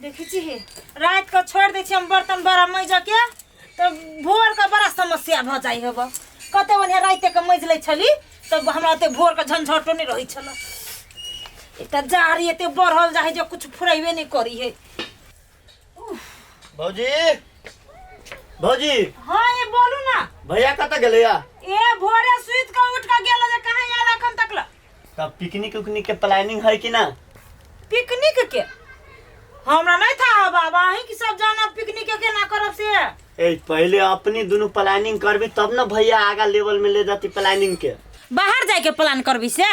देखी छी रात को छोड़ दे छी हम बर्तन बड़ा मैज के तो भोर का बड़ा समस्या भ जाई हेब कते ओने रात के मैज ले छली तो हमरा ते भोर का झंझटो नहीं रही छल एटा जारी एते बढ़ल जाय जे कुछ फुराइबे नहीं करी है। भौजी भौजी हां ये बोलू ना भैया कत गेले या ए भोरे सुइत के उठ के गेल जे कहां याद अखन तक ला तब पिकनिक उकनिक के प्लानिंग है कि ना? पिकनिक के हमरा नहीं था बाबा ही कि सब जाना पिकनिक के ना करब से ए पहले अपनी दोनों प्लानिंग करबी तब ना भैया आगा लेवल में ले जाती प्लानिंग के। बाहर जाए के प्लान करबी से?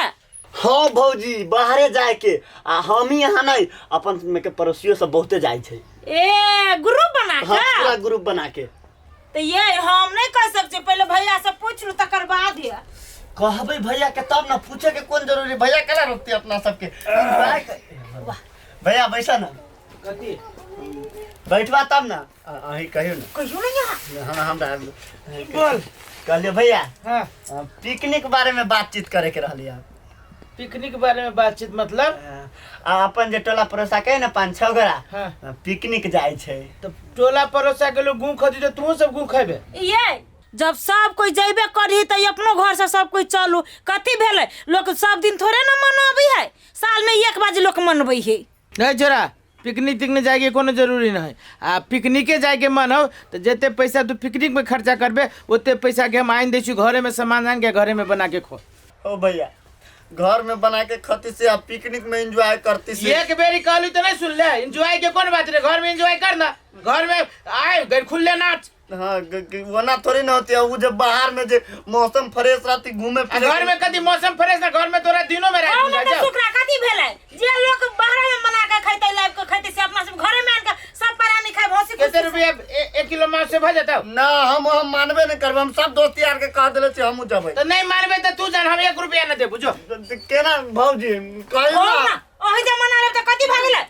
हाँ भौजी बाहरे जाए के आ हम ही यहाँ नहीं अपन में के पड़ोसियों सब बहुते जाए छे। ए ग्रुप बना के? हाँ पूरा ग्रुप बना के। तो ये हम नहीं कह सकते पहले भैया से पूछ लू तकर बाद है कहबे भैया के तब ना पूछे के कौन जरूरी भैया कला रोकती अपना सबके। भैया बैठा ना कथी बैठवा तब ना अही कहियो ना कहियो नहीं हम बोल कहलिए भैया हाँ पिकनिक बारे में बातचीत करे के रहली आप पिकनिक बारे में बातचीत मतलब अपन जे टोला पड़ोसा कहे ना 5-6 गोरा हाँ पिकनिक जाए छे तो टोला पड़ोसा के लोग गूं खदी तो तू सब गूं खेबे ये जब सब कोई जइबे करी तो अपनो घर से सब कोई चलू कथी भेले लोग सब दिन थोड़े ना मनबी है साल में एक बार लोग मनबई है। नहीं छोरा पिकनिक तिकनिक जाए के कोनो जरूरी ना है आ पिकनिके जाए के मन हो तो जते पैसा तू पिकनिक में खर्चा करबे ओते पैसा के हम आइन दै छी घरे में सामान आन के घरे में बना के खो। ओ भैया घर में बना के खती से आप पिकनिक में एंजॉय करती से एक बेरी कहली तो नहीं सुन ले एंजॉय के कौन बात रे घर में एंजॉय करना घर में आए घर खुले नाच। हाँ वना थोड़ी ना होती है वो जब बाहर में जो मौसम फ्रेश रहती घूमे फिरे घर में कदी मौसम फ्रेश ना घर में तोरा दिनों में रह और तो सुखरा कथी भेले जे लोग बाहर में बना के खैते लाइव के खैते से अपना सब घरे में आन के सब परानी खाए भौसी कितने रुपया 1 किलो मांस से भ जाता ना हम मानबे नहीं करब हम सब दोस्त यार के कह देले छी हम जबै तो नहीं मानबे तो तू जान हम 1 रुपया न दे बुझो केना भौजी कहियो ना ओही जमाना रे त कथी भ गेले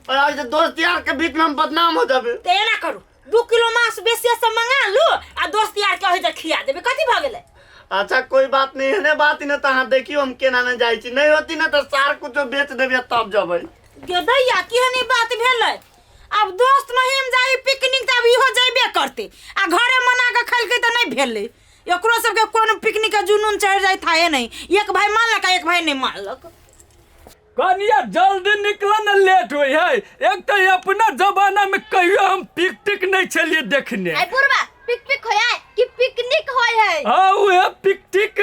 और आज दोस्त यार के बीच में हम बदनाम हो जाबे ते ना करू 2 किलो मांस बेसी से मंगा लू आ दोस्त यार के ओही जे खिया देबे कथी भ गेले। अच्छा कोई बात नहीं है ने बात ही ना तहां देखियो हम केना न जाई छी नहीं होती ना तो सार कुछ बेच देबे तब जबै गे दैया केहनी बात भेले अब दोस्त महिम जाई पिकनिक त अब इहो जइबे करते आ घरे मना के खैलके त नहीं भेले एकरो सब के कोनो पिकनिक के जुनून चढ़ जाई थाए नहीं एक भाई मानलक एक भाई नहीं मानलक कनिया जल्दी निकला न लेट हुई है एक तो अपना जमाना में कहियो हम पिकनिक नहीं चलिए देखने आई बुरबा पिक होया कि पिकनिक होय है हाँ वो पिकनिक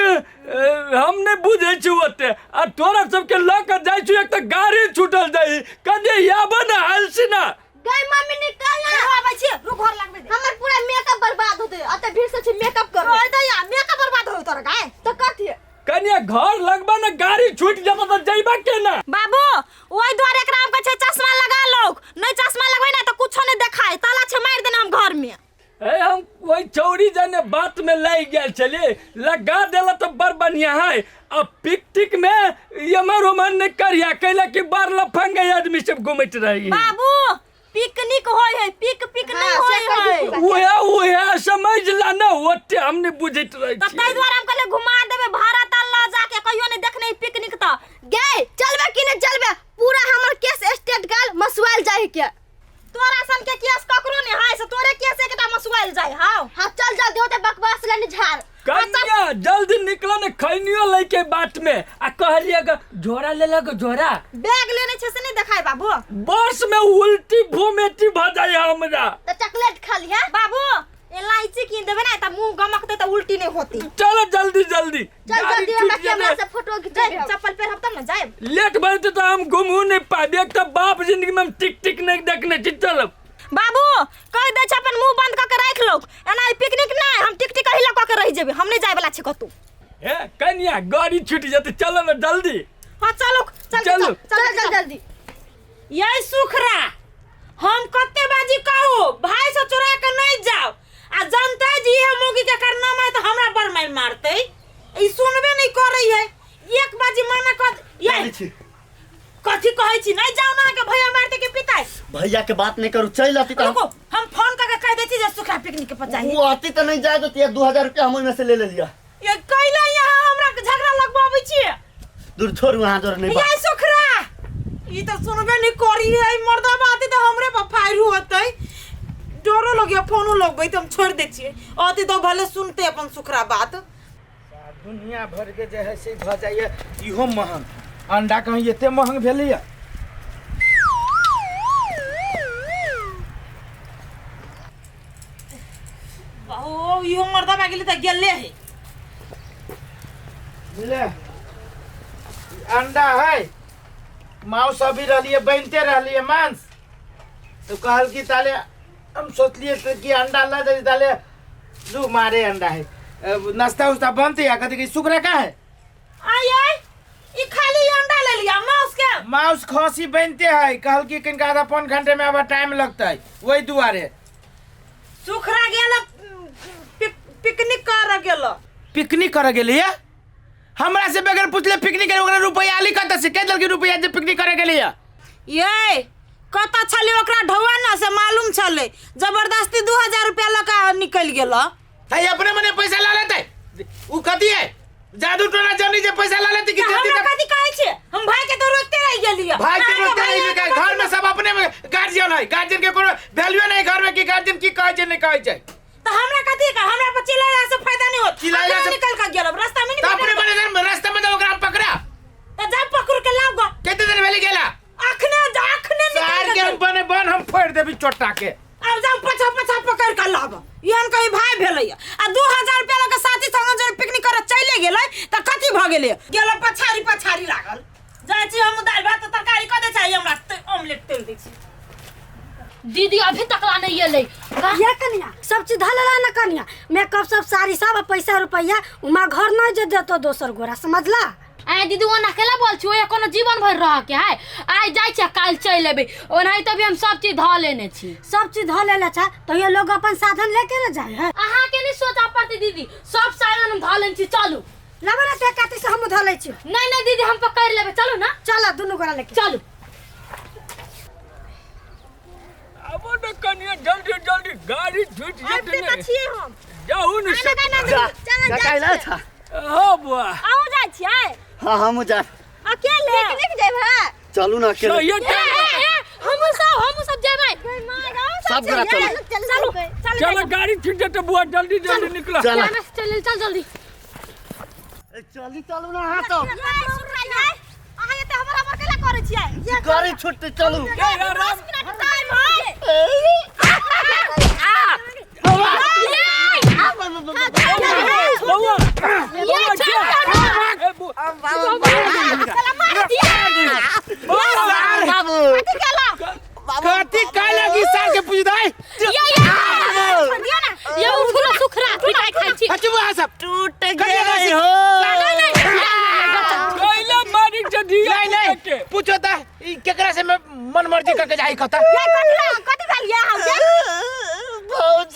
हम नहीं बुझे छी ओते आ तोरा सबके ल के जाय छी एक तो गाड़ी छूटल जाई कदे याबे न हलसी ना गई मम्मी निकल ना आबै छी रुक घर लागबे दे हमर पूरा मेकअप बर्बाद होते अते भीड़ से छी मेकअप कर ओए दैया मेकअप बर्बाद हो तोर गाय तो कथी कनिया घर लगबा न गाड़ी छूट जाता तो जइबा केना बाबू ओई द्वारे एकरा हम कहे चश्मा लगा लो नहीं चश्मा लगबै ना तो कुछो नहीं देखाई ताला छ मार देना हम घर में ए हम वही चौरी जाने बात में लग गए चले लगा देला तो बड़ बढ़िया है अब पिकनिक में यमर रोमन ने करिया कैला कि बार लफंगे आदमी सब घूमत रही बाबू पिकनिक होय है पिक नहीं होय है वो समझ ला ना ओते हमने बुझत रही त तै द्वारे हम कहले घुमा देबे भारत अल्लाह जाके कहियो नहीं देखने पिकनिक त गई चलबे कि नहीं चलबे पूरा हमर केस स्टेट गाल मसवाल जाए के तोरा सन के केस ककरो नहीं हाय से तोरे केस एकटा मसवाइल जाय हां हां चल जल्दी होते बकवास लेने झाड़ कन्या जल्दी निकला ने खैनियो लेके बात में आ कहलिए झोरा ले लग झोरा बैग लेने छे से नहीं देखाय बाबू बस में उल्टी भोमेटी भ जाय हमरा तो चॉकलेट खा लिया बाबू इलायची कीन देबे ना त मुंह गमकते त उल्टी नहीं होती चलो जल्दी जल्दी चल जल्दी हमरा कैमरा से फोटो खींचे चप्पल पहन हम तब ना जाए लेट बढ़ते तो हम घूमू नहीं पाबे एक तो बाप जिंदगी में हम टिक टिक नहीं देखने छी चलो बाबू कह दे छ अपन मुंह बंद क के राख लो एना पिकनिक ना हम टिक टिक हिला क के रह जेबे हम नहीं जाय वाला छी कतू ए कन्या गाड़ी छूट जाते चलो ना जल्दी हां चलो चलो चल जल्दी यही सुखरा हम कत्ते बाजी कहू भाई से चुरा के नहीं जाओ आ जनता जी है मोगी के करना में तो हमरा पर मार मारते ई सुनबे नहीं कर रही है एक बाजी माना कर ये कथी कहै छी नहीं जाओ ना के भैया मारते के पिता भैया के बात नहीं करू चल आती तो हम फोन करके कह देती जे सुखरा पिकनिक पे जाई वो आती तो नहीं जाए तो 2000 रुपया हम में से ले लिया ये कैला यहां हमरा के झगड़ा लगबाबै छी दूर छोड़ वहां जोर नहीं ये सुखरा ई तो सुनबे नहीं करी है मर्दा बात तो हमरे फोनो लगबै तो हम छोड़ दै छियै अति तो भले सुनते अपन सुखरा बात। दुनिया भर के जे है से भ जाइए इहो महंग, अंडा कहीं एते महंग भेलैया। ओ इहो मर्दा बा गेली त गेले है। ले अंडा है, मांस अभी रहलिए बनते रहलिए मांस, तो कहल की ताले हम सोचलिए कि अंडा ला दे ताले दू मारे अंडा है। नाश्ता उस्ता बनते या कथी की सुखरा का है? आई ई खाली अंडा ले लिया मांस के। मांस खसी बनते है, कहल की कनिका आधा पौन घंटे में अब टाइम लगता है, वही दुआरे सुखरा गेल पिकनिक कर गेल। पिकनिक करे गेलिए। हमरा से बगैर पूछले पिकनिक करे ओकरा रुपया आली कत से के दल के रुपया जे पिकनिक करे गेलिए? ये कत छले ओकरा ढौआ न से मालूम छले, जबरदस्ती 2000 रुपया लगा निकल गेल। है अपने मने पैसा ला लेते उ कथी है? जादू टोना जानी जे पैसा ला लेते कि जल्दी हमरा कथी कहै छे? हम भाई के तो रोकते रह गेलिए। भाई के रोकते रह गेलिए। घर में सब अपने में गार्जियन है, गार्जियन के कोनो वैल्यू नहीं घर में कि गार्जियन की कहै छै नहीं कहै छै। तो हमरा कथी का हमरा पर चिल्लाला से फायदा नहीं होत। चिल्लाला से निकल के गेल रास्ता में नहीं। अपने मने रास्ता में ओकरा पकड़ा तो जा पकड़ के लाओ गो। केते दिन भेली गेला? अखने सार के हम बने बन हम फोड़ देबी चोटा के। अब जाओ पछा पछा पकड़ के लाब। ई हम कहीं भाई भेलै आ 2000 रुपया लगा साथी संग जे पिकनिक करे चले गेलै त कथी भ गेलै? गेल पछारी पछारी लागल। जाय छी हम दाल भात तरकारी क दे छै हमरा ऑमलेट तेल दै छी। दीदी अभी तक ला नहीं एले। ये कनिया सब चीज धलेला ना कनिया, मेकअप सब साड़ी सब पैसा रुपया उमा घर न जे देतो दोसर गोरा समझला। आय दीदी ओना केला बोल छी ओ कोनो जीवन भर रह के है। आय जाय छै काल चल लेबे ओनाही तभी हम सब चीज ध लेने छी। सब चीज धलेला छ तो ये लोग अपन साधन लेके न जाय है। अहाँ के नहीं सोचा पड़ती दीदी, सब साधन हम ध लेन छी। चलू लबना ते काती से हम धलै छी। नहीं नहीं दीदी हम पकड़ लेबे, चलू ना। चला दुनु गोरा लेके चलू। अब न कनिया जल्दी जल्दी गाड़ी छूट जेते ने। छिए हम जाऊ न से। का कहला था? हो बुआ आउ जाय छिए हां हम जा अकेले पिकनिक जेबे। चलू ना अकेले। सही हम सब जेबै। सब गोरा चलो। चलो चलो गाड़ी छूट जेते बुआ जल्दी जल्दी निकलो। चल चल चल जल्दी। जल्दी चलू ना हां तो अहाँ एते हमरा पर केला करे छिए? गाड़ी छूटते चलू। 10 मिनट टाइम है। बुआ कथी का लगी सार के पूछ दई? ये उठलो सुखरा पिटाई खाइ छी। हचबा सब टूट गए हो। कैला मारी जदी नहीं नहीं पूछो ता ई केकरा से मैं मन मर्जी करके जाई कथा। कथी भेल ये हम के? बहुत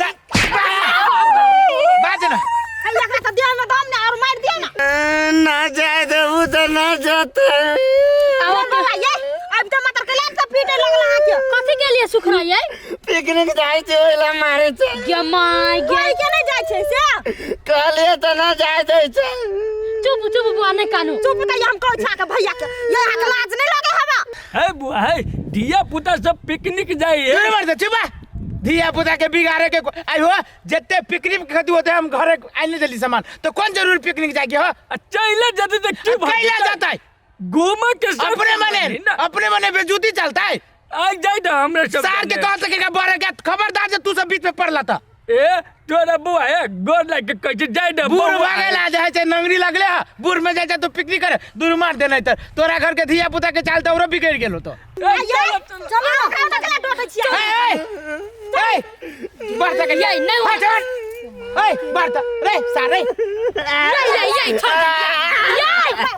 बाज ना हैया का तो देह में दम ना और मार दिया ना। ना जाए देबू तो ना जाते। अब बाबा ये अब तो मतर के लात से पीटे लगला आके। कथी के लिए सुखरा ये? पिकनिक जाए छे ओला मारे छे। गे माय गे कोई के नहीं जाय छे से? कहलिए तो ना जाए दे छे। चुप चुप बुआ नहीं कानू। चुप त हम कहै छा के भैया के ये हाथ लाज नहीं लगे हवा। है बुआ है दिया पुता सब पिकनिक जाइए। दूर मर चुपा धिया पुता के बिगाड़े के आई हो जत्ते पिकनिक खदी होते हम घरे आइने जल्दी सामान तो कौन जरूर पिकनिक जाके हो? चले जदी तो की कैला जाता है? घूम के सब अपने मने बेजूती चलता है। आ जाए ना हमरे सब सार के कह सकेगा बारे के खबरदार जे तू सब बीच में पड़ला था। ए तोरा बुआ है गोर लाग के कह जाए ना बूढ़ भागे ला जाए छे नंगरी लगले बूढ़ में जाए तो पिकनिक करे दूर मार देना तो तोरा घर के धिया पुता के चालते और बिगड़ गेलो तो। चलो ना का तकला टोटे छिया। ए बरता के ये नहीं हो ए बरता रे सारे ये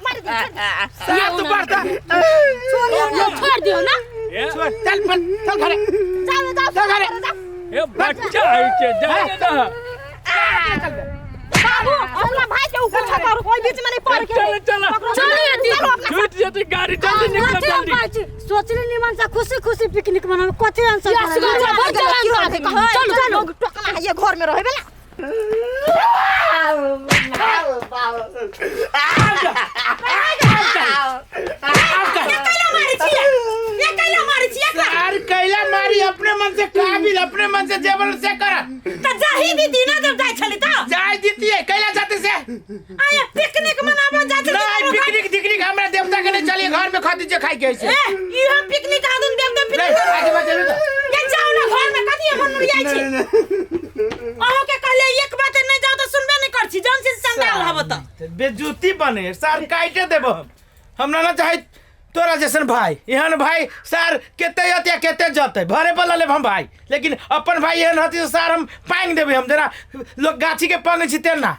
मार दे। सार तू बरता छोड़ दियो ना। छोड़ चल चल घरे चल घरे। ए बच्चा है के जाए ना। बाबू हमरा भाई के ऊपर छका कोई बीच में नहीं पड़ के। चल चल चलिए दी छूट जदी गाड़ी जल्दी निकल जल्दी। सोचले निमन से खुशी खुशी पिकनिक मनावे कथि आंसर चलो चलो टोकना है ये घर में रहबे ना। सार कैला मारी अपने मन से काबिल अपने मन से जेबल से कर त जाही दीदी ना जब जाय छली त जाय दीती है कैला जाते से आया पिकनिक मनाबो जाय छली नहीं पिकनिक दिकनिक हमरा देवता के नहीं चलिए घर में खाती जे खाई के ऐसे इहो पिकनिक आदन देवता नहीं पिकनिक आगे बात चलो तो ये जाओ ना घर में कथि मन जाय छी अहो के कहले एक बात नहीं जाओ तो सुनबे नहीं कर छी जौन से संडाल हबो त बेजूती बने सर काटे देबो हमरा ना चाहे तोरा जैसन भाई एहन भाई सर केते हतिया केते जते भरे बला ले हम भाई लेकिन अपन भाई एहन हती सर हम पांग देबे हम जरा लोग गाछी के पंग छी तेना